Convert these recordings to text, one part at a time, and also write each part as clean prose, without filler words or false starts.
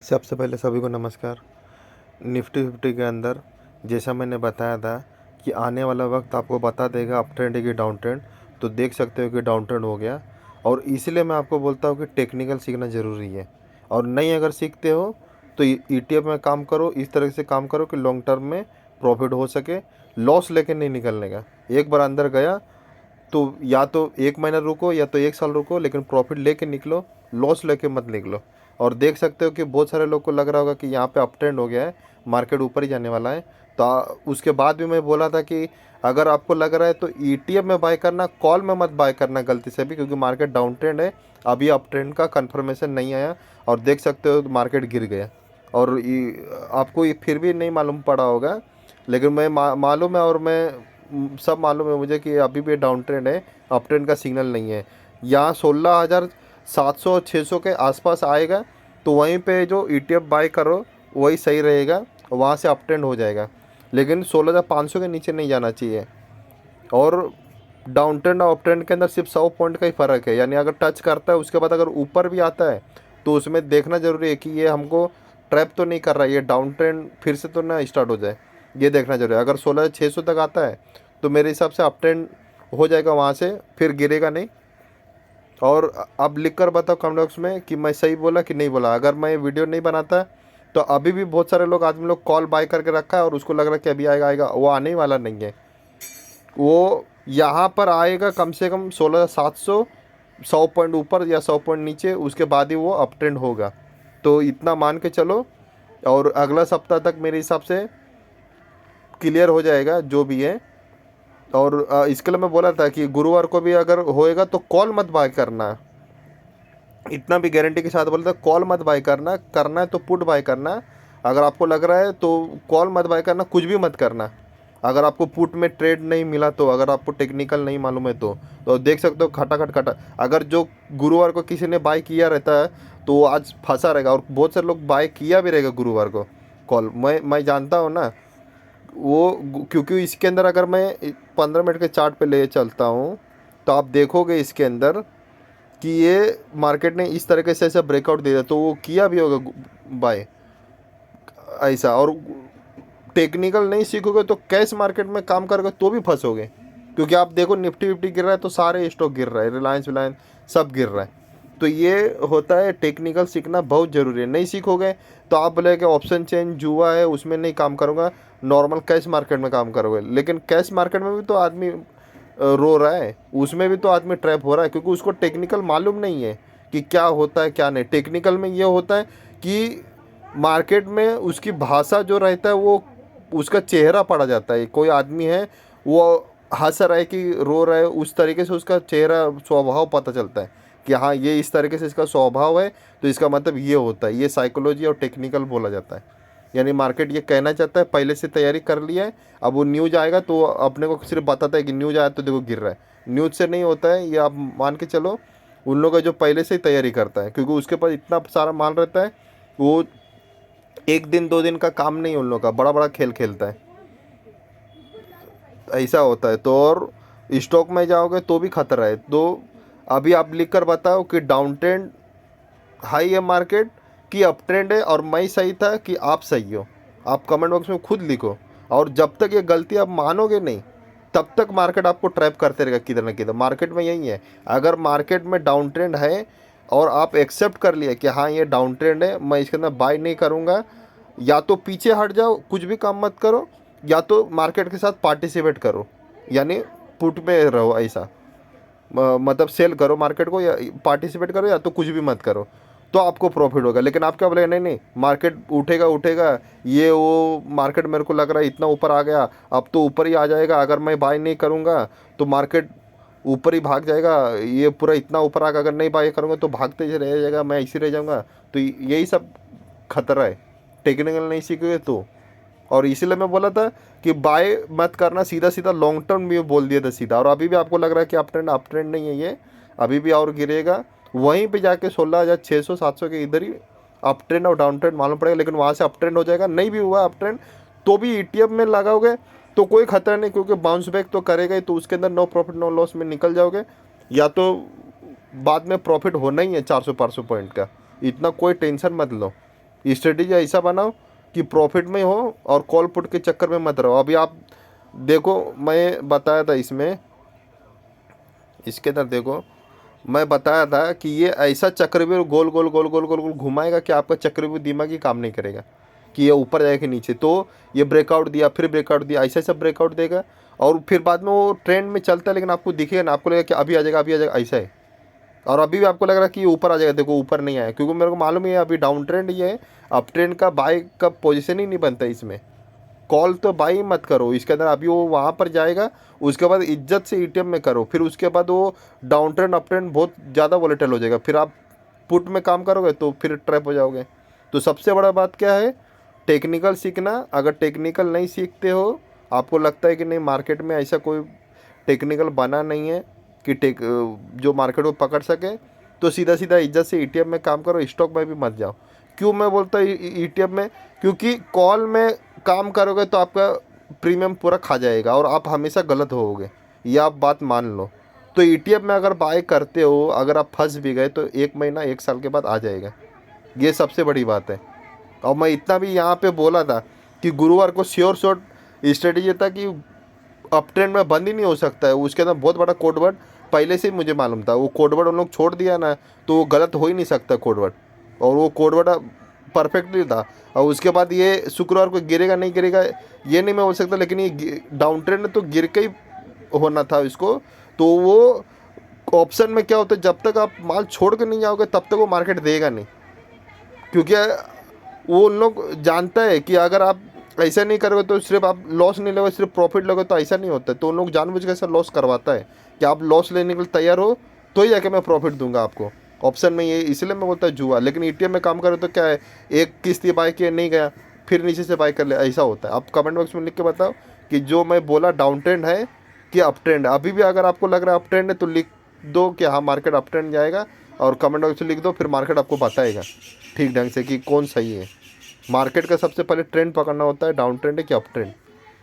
सबसे पहले सभी को नमस्कार। निफ्टी फिफ्टी के अंदर जैसा मैंने बताया था कि आने वाला वक्त आपको बता देगा अप ट्रेंड है कि डाउन ट्रेंड। तो देख सकते हो कि डाउन ट्रेंड हो गया, और इसीलिए मैं आपको बोलता हूँ कि टेक्निकल सीखना ज़रूरी है। और नहीं अगर सीखते हो तो ETF में काम करो, इस तरह से काम करो कि लॉन्ग टर्म में प्रॉफिट हो सके। लॉस लेके नहीं निकलने का। एक बार अंदर गया तो या तो 1 महीना रुको या तो 1 साल रुको, लेकिन प्रॉफिट लेके निकलो, लॉस लेके मत निकलो। और देख सकते हो कि बहुत सारे लोग को लग रहा होगा कि यहाँ पे अप ट्रेंड हो गया है, मार्केट ऊपर ही जाने वाला है। तो उसके बाद भी मैं बोला था कि अगर आपको लग रहा है तो ETF में बाय करना, कॉल में मत बाय करना गलती से भी, क्योंकि मार्केट डाउन ट्रेंड है। अभी अप ट्रेंड का कन्फर्मेशन नहीं आया, और देख सकते हो मार्केट गिर गया। और आपको ये फिर भी नहीं मालूम पड़ा होगा, लेकिन मैं मालूम है, और मैं सब मालूम है मुझे कि अभी भी डाउन ट्रेंड है, अप ट्रेंड का सिग्नल नहीं है। यहाँ 16,700 600 के आसपास आएगा, तो वहीं पे जो ETF बाय करो वही सही रहेगा, वहाँ से अप ट्रेंड हो जाएगा। लेकिन 16,500 के नीचे नहीं जाना चाहिए। और डाउन ट्रेंड और अप ट्रेंड के अंदर सिर्फ 100 पॉइंट का ही फ़र्क है, यानी अगर टच करता है उसके बाद अगर ऊपर भी आता है तो उसमें देखना ज़रूरी है कि ये हमको ट्रैप तो नहीं कर रहा है, ये डाउन ट्रेंड फिर से तो ना स्टार्ट हो जाए, ये देखना जरूरी है। अगर 16,600 तक आता है तो मेरे हिसाब से अप ट्रेंड हो जाएगा, वहाँ से फिर गिरेगा नहीं। और अब लिख कर बताओ कमेंट बॉक्स में कि मैं सही बोला कि नहीं बोला। अगर मैं वीडियो नहीं बनाता तो अभी भी बहुत सारे लोग, आदमी लोग कॉल बाय करके रखा है और उसको लग रहा है कि अभी आएगा आएगा, वो आने ही वाला नहीं है। वो यहाँ पर आएगा कम से कम 16,700, 100 पॉइंट ऊपर या 100 पॉइंट नीचे, उसके बाद ही वो अप ट्रेंड होगा। तो इतना मान के चलो, और अगला सप्ताह तक मेरे हिसाब से क्लियर हो जाएगा जो भी है। और इसके लिए मैं बोला था कि गुरुवार को भी अगर होएगा तो कॉल मत बाय करना, इतना भी गारंटी के साथ बोलता है। कॉल मत बाय करना, करना है तो पुट बाय करना। अगर आपको लग रहा है तो कॉल मत बाय करना, कुछ भी मत करना। अगर आपको पुट में ट्रेड नहीं मिला तो, अगर आपको टेक्निकल नहीं मालूम है तो देख सकते हो खटाखट खटा। अगर जो गुरुवार को किसी ने बाय किया रहता है तो वो आज फंसा रहेगा, और बहुत सारे लोग बाय किया भी रहेगा गुरुवार को कॉल। मैं जानता हूँ ना वो, क्योंकि इसके अंदर अगर मैं 15 मिनट के चार्ट पे ले चलता हूँ तो आप देखोगे इसके अंदर कि ये मार्केट ने इस तरीके से ऐसा ब्रेकआउट दे दिया, तो वो किया भी होगा बाय ऐसा। और टेक्निकल नहीं सीखोगे तो कैश मार्केट में काम करोगे तो भी फंसोगे, क्योंकि आप देखो निफ्टी फिफ्टी गिर रहा है तो सारे स्टॉक गिर रहा है, रिलायंस विलायंस सब गिर रहा है। तो ये होता है, टेक्निकल सीखना बहुत ज़रूरी है। नहीं सीखोगे तो आप बोले कि ऑप्शन चेंज जुआ है उसमें नहीं काम करूँगा, नॉर्मल कैश मार्केट में काम करोगे। लेकिन कैश मार्केट में भी तो आदमी रो रहा है, उसमें भी तो आदमी ट्रैप हो रहा है, क्योंकि उसको टेक्निकल मालूम नहीं है कि क्या होता है क्या नहीं। टेक्निकल में ये होता है कि मार्केट में उसकी भाषा जो रहता है वो, उसका चेहरा पड़ा जाता है। कोई आदमी है वो हंस रहा है कि रो रहा है, उस तरीके से उसका चेहरा स्वभाव पता चलता है कि हाँ ये इस तरीके से इसका स्वभाव है, तो इसका मतलब ये होता है। ये साइकोलॉजी और टेक्निकल बोला जाता है। यानी मार्केट ये कहना चाहता है पहले से तैयारी कर लिया है, अब वो न्यूज आएगा तो अपने को सिर्फ बताता है कि न्यूज आया तो देखो गिर रहा है। न्यूज से नहीं होता है, ये आप मान के चलो। उन लोगों का जो पहले से ही तैयारी करता है, क्योंकि उसके पास इतना सारा माल रहता है, वो 1 दिन 2 दिन का काम नहीं, उन लोगों का बड़ा बड़ा खेल खेलता है, ऐसा होता है। तो और स्टॉक में जाओगे तो भी खतरा है। तो अभी आप लिख कर बताओ कि डाउन ट्रेंड हाई है मार्केट कि अप ट्रेंड है, और मैं सही था कि आप सही हो। आप कमेंट बॉक्स में खुद लिखो। और जब तक ये गलती आप मानोगे नहीं तब तक मार्केट आपको ट्रैप करते रहेगा किधर ना किधर। मार्केट में यही है, अगर मार्केट में डाउन ट्रेंड है और आप एक्सेप्ट कर लिया कि हाँ ये डाउन ट्रेंड है, मैं इसके अंदर बाय नहीं करूँगा, या तो पीछे हट जाओ, कुछ भी काम मत करो, या तो मार्केट के साथ पार्टिसिपेट करो, यानी पुट में रहो ऐसा। मतलब सेल करो मार्केट को, या पार्टिसिपेट करो, या तो कुछ भी मत करो, तो आपको प्रॉफिट होगा। लेकिन आप क्या बोलेगा, नहीं नहीं मार्केट उठेगा उठेगा, ये वो मार्केट मेरे को लग रहा है इतना ऊपर आ गया, अब तो ऊपर ही आ जाएगा, अगर मैं बाय नहीं करूँगा तो मार्केट ऊपर ही भाग जाएगा, ये पूरा इतना ऊपर आ गया, अगर नहीं बाय करूँगा तो भागते ही रह जाएगा, मैं इसी रह जाऊँगा। तो यही सब खतरा है टेक्निकल नहीं सीखोगे तो। और इसीलिए मैं बोला था कि बाय मत करना, सीधा सीधा लॉन्ग टर्म भी बोल दिया था सीधा। और अभी भी आपको लग रहा है कि अप ट्रेंड नहीं है ये, अभी भी और गिरेगा। वहीं पे जाके 16,600 700 के इधर ही अप ट्रेंड और डाउन ट्रेंड मालूम पड़ेगा, लेकिन वहाँ से अप ट्रेंड हो जाएगा। नहीं भी हुआ अप ट्रेंड तो भी ETF में लगाओगे तो कोई खतरा नहीं, क्योंकि बाउंस बैक तो करेगा ही, तो उसके अंदर नो प्रॉफिट नो लॉस में निकल जाओगे। या तो बाद में प्रॉफिट होना ही है 400 500 पॉइंट का, इतना कोई टेंशन मत लो। स्ट्रेटेजी ऐसा बनाओ कि प्रॉफिट में हो और कॉल पुट के चक्कर में मत रहो। अभी आप देखो, मैं बताया था इसमें, इसके अंदर देखो, मैं बताया था कि ये ऐसा चक्रव्यूह गोल गोल गोल गोल गोल गोल घुमाएगा कि आपका चक्रव्यूह दिमाग ही काम नहीं करेगा कि ये ऊपर जाएगा कि नीचे। तो ये ब्रेकआउट दिया, फिर ब्रेकआउट दिया, ऐसा ऐसा ब्रेकआउट देगा और फिर बाद में वो ट्रेंड में चलता है, लेकिन आपको दिखेगा ना, आपको लगेगा कि अभी आ जाएगा, अभी आ जाएगा, ऐसा है। और अभी भी आपको लग रहा है कि ये ऊपर आ जाएगा, देखो ऊपर नहीं आया, क्योंकि मेरे को मालूम है अभी डाउन ट्रेंड ये है। अप ट्रेंड का बाय का पोजीशन ही नहीं बनता इसमें। कॉल तो बाई मत करो इसके अंदर, अभी वो वहाँ पर जाएगा, उसके बाद इज्जत से ईटीएम में करो, फिर उसके बाद वो डाउन ट्रेंड अप ट्रेंड बहुत ज़्यादा वॉलेटाइल हो जाएगा, फिर आप पुट में काम करोगे तो फिर ट्रैप हो जाओगे। तो सबसे बड़ा बात क्या है, टेक्निकल सीखना। अगर टेक्निकल नहीं सीखते हो, आपको लगता है कि नहीं मार्केट में ऐसा कोई टेक्निकल बना नहीं है कि जो मार्केट को पकड़ सके, तो सीधा सीधा इज्जत से ईटीएम में काम करो, स्टॉक में भी मत जाओ। क्यों मैं बोलता हूँ ईटीएम में, क्योंकि कॉल में काम करोगे तो आपका प्रीमियम पूरा खा जाएगा और आप हमेशा गलत होवोगे, ये आप बात मान लो। तो ईटीएफ में अगर बाय करते हो, अगर आप फंस भी गए तो 1 महीना 1 साल के बाद आ जाएगा, ये सबसे बड़ी बात है। और मैं इतना भी यहाँ पे बोला था कि गुरुवार को श्योर शॉट स्ट्रेटेजी था कि अप ट्रेंड में बंद ही नहीं हो सकता है, उसके अंदर बहुत बड़ा कोडवर्ड पहले से ही मुझे मालूम था। वो कोडवर्ड उन लोग छोड़ दिया ना, तो वो गलत हो ही नहीं सकता कोडवर्ड, और वो कोडवर्ड परफेक्टली था। और उसके बाद ये शुक्रवार को गिरेगा नहीं गिरेगा ये नहीं मैं बोल सकता, लेकिन ये डाउन ट्रेंड तो गिर के ही होना था इसको। तो वो ऑप्शन में क्या होता है, जब तक आप माल छोड़ के नहीं जाओगे तब तक वो मार्केट देगा नहीं, क्योंकि वो उन लोग जानता है कि अगर आप ऐसा नहीं करोगे तो सिर्फ आप लॉस नहीं लोगे, सिर्फ प्रॉफिट लोगे, तो ऐसा नहीं होता है। तो उन लोग जानबूझ के ऐसा लॉस करवाता है कि आप लॉस लेने के लिए तैयार हो तो ही जाके मैं प्रॉफिट दूंगा आपको ऑप्शन में। ये इसलिए मैं बोलता है जुआ। लेकिन ईटीएम में काम करो तो क्या है, एक किस्त बाय किया नहीं गया, फिर नीचे से बाय कर ले, ऐसा होता है। आप कमेंट बॉक्स में लिख के बताओ कि जो मैं बोला डाउन ट्रेंड है कि अप ट्रेंड। अभी भी अगर आपको लग रहा है अप ट्रेंड है तो लिख दो कि हाँ मार्केट अप ट्रेंड जाएगा, और कमेंट बॉक्स में लिख दो, फिर मार्केट आपको बताएगा ठीक ढंग से कि कौन सही है। मार्केट का सबसे पहले ट्रेंड पकड़ना होता है, डाउन ट्रेंड है कि अप ट्रेंड,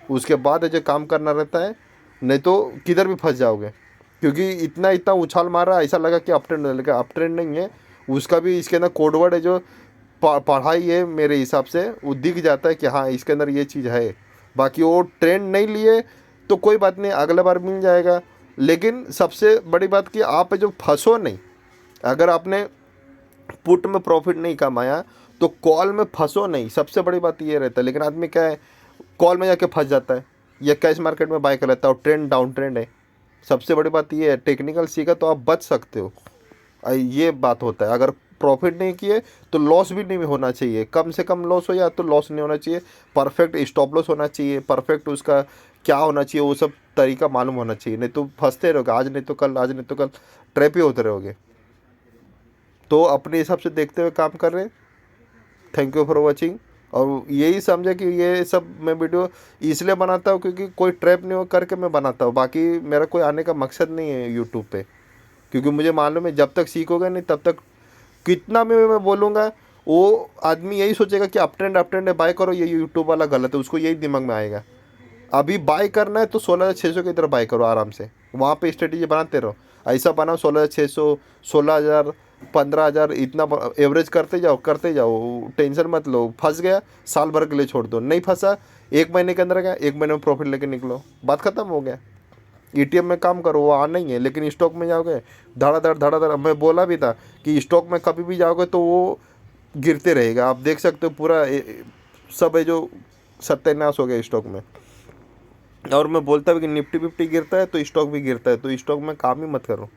उसके बाद जो काम करना रहता है, नहीं तो किधर भी फंस जाओगे। क्योंकि इतना इतना उछाल मारा, ऐसा लगा कि अप ट्रेंड है, लेकिन अप ट्रेंड नहीं है। उसका भी इसके अंदर कोडवर्ड है जो पढ़ाई है, मेरे हिसाब से वो दिख जाता है कि हाँ इसके अंदर ये चीज़ है। बाकी वो ट्रेंड नहीं लिए तो कोई बात नहीं, अगला बार मिल जाएगा। लेकिन सबसे बड़ी बात कि आप जो फंसो नहीं, अगर आपने पुट में प्रॉफिट नहीं कमाया तो कॉल में फंसो नहीं, सबसे बड़ी बात ये रहता है। लेकिन आदमी क्या है, कॉल में जाके फंस जाता है या कैश मार्केट में बाय कर लेता है और ट्रेंड डाउन ट्रेंड है। सबसे बड़ी बात ये है, टेक्निकल सीखा तो आप बच सकते हो, ये बात होता है। अगर प्रॉफिट नहीं किए तो लॉस भी नहीं होना चाहिए, कम से कम लॉस हो या तो लॉस नहीं होना चाहिए, परफेक्ट स्टॉप लॉस होना चाहिए, परफेक्ट उसका क्या होना चाहिए वो सब तरीका मालूम होना चाहिए। नहीं तो फंसते रहोगे, आज नहीं तो कल, आज नहीं तो कल ट्रैप ही होते रहोगे। तो अपने हिसाब से देखते हुए काम कर रहे हैं। Thank you for watching. और यही समझे कि ये सब मैं वीडियो इसलिए बनाता हूँ क्योंकि कोई ट्रैप नहीं हो करके मैं बनाता हूँ, बाकी मेरा कोई आने का मकसद नहीं है यूट्यूब पे। क्योंकि मुझे मालूम है जब तक सीखोगे नहीं तब तक कितना भी मैं बोलूँगा वो आदमी यही सोचेगा कि अप ट्रेंड है बाय करो, ये यूट्यूब वाला गलत है, उसको यही दिमाग में आएगा। अभी बाय करना है तो 16,600 की तरफ बाय करो आराम से, वहाँ पे स्ट्रेटेजी बनाते रहो। ऐसा बनाओ 16,600, 16,000, 15,000 इतना एवरेज करते जाओ, टेंशन मत लो। फंस गया साल भर के लिए छोड़ दो, नहीं फंसा 1 महीने के अंदर गया, 1 महीने में प्रॉफिट लेके निकलो, बात खत्म हो गया। ईटीएम में काम करो वो आना ही है, लेकिन स्टॉक में जाओगे धड़ाधड़। मैं बोला भी था कि स्टॉक में कभी भी जाओगे तो वो गिरते रहेगा। आप देख सकते हो पूरा सब है जो सत्यानाश हो गया स्टॉक में। और मैं बोलता भी कि निफ्टी 50 गिरता है तो स्टॉक भी गिरता है, तो स्टॉक में काम ही मत करो।